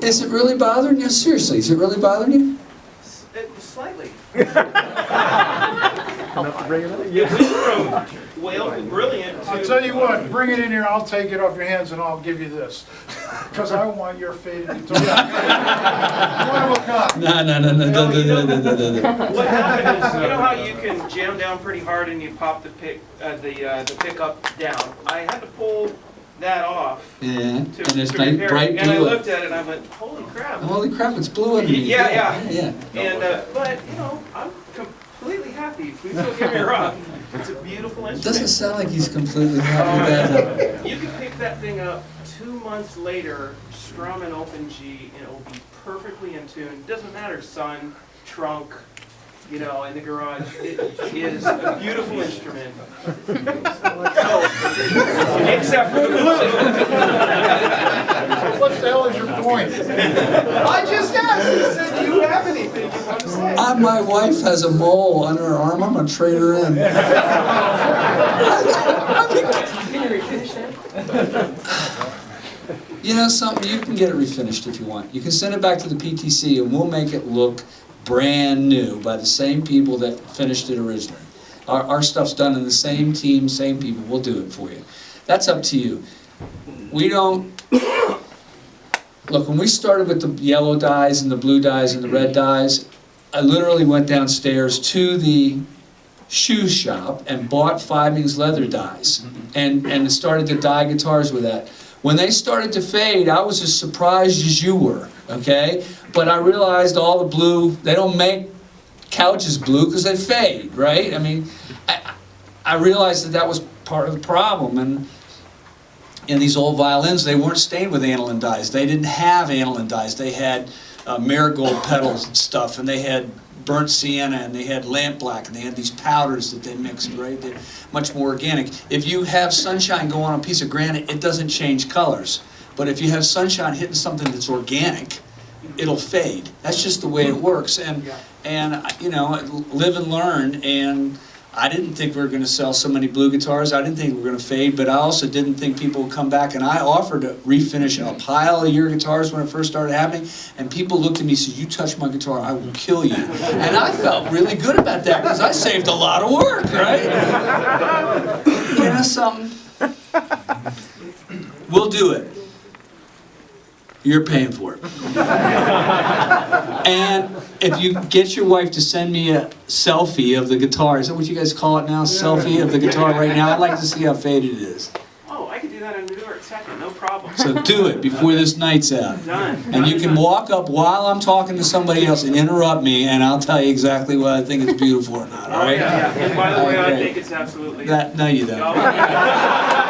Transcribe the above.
Is it really bothering you? Seriously, is it really bothering you? Slightly. Bring it up. It went from well, brilliant to... I'll tell you what, bring it in here, I'll take it off your hands and I'll give you this. Because I want your faded guitar. One of a kind. No. What happened is, you know how you can jam down pretty hard and you pop the pickup down? I had to pull that off Yeah, and to it's repair nice, it. bright And I blue. looked at it and I went, holy crap. Holy crap, it's blue underneath. Yeah. Yeah. And, but, you know, I'm completely happy. Please don't get me wrong. It's a beautiful It instrument. doesn't sound like he's completely happy with that. You can pick that thing up 2 months later, strum an open G, and it will be perfectly in tune. Doesn't matter, sun, trunk, you know, in the garage. It is a beautiful instrument. Except for the blue. What the hell is your point? I just asked. He said, do you have anything you want to say? My wife has a mole under her arm. I'm gonna trade her in. You know something? You can get it refinished if you want. You can send it back to the PTC and we'll make it look brand new by the same people that finished it originally. Our stuff's done in the same team, same people. We'll do it for you. That's up to you. We don't... Look, when we started with the yellow dyes and the blue dyes and the red dyes, I literally went downstairs to the shoe shop and bought Fivings leather dyes and started to dye guitars with that. When they started to fade, I was as surprised as you were, okay? But I realized all the blue, they don't make couches blue because they fade, right? I mean, I realized that was part of the problem. And in these old violins, they weren't stained with aniline dyes. They didn't have aniline dyes. They had marigold petals and stuff, and they had burnt sienna, and they had lampblack, and they had these powders that they mixed, right? They're much more organic. If you have sunshine go on a piece of granite, it doesn't change colors. But if you have sunshine hitting something that's organic, it'll fade. That's just the way it works. And you know, live and learn. And I didn't think we were going to sell so many blue guitars. I didn't think we were going to fade, but I also didn't think people would come back. And I offered to refinish a pile of your guitars when it first started happening. And people looked at me and said, "You touch my guitar, I will kill you." And I felt really good about that because I saved a lot of work, right? You know something? We'll do it. You're paying for it. And if you get your wife to send me a selfie of the guitar, is that what you guys call it now? Selfie of the guitar right now? I'd like to see how faded it is. Oh, I could do that in a New York second, no problem. So do it before this night's out. Done. And you can walk up while I'm talking to somebody else and interrupt me, and I'll tell you exactly whether I think it's beautiful or not, all Oh, right? yeah. And by the way, I Okay. think it's absolutely... No, you don't. Oh, yeah.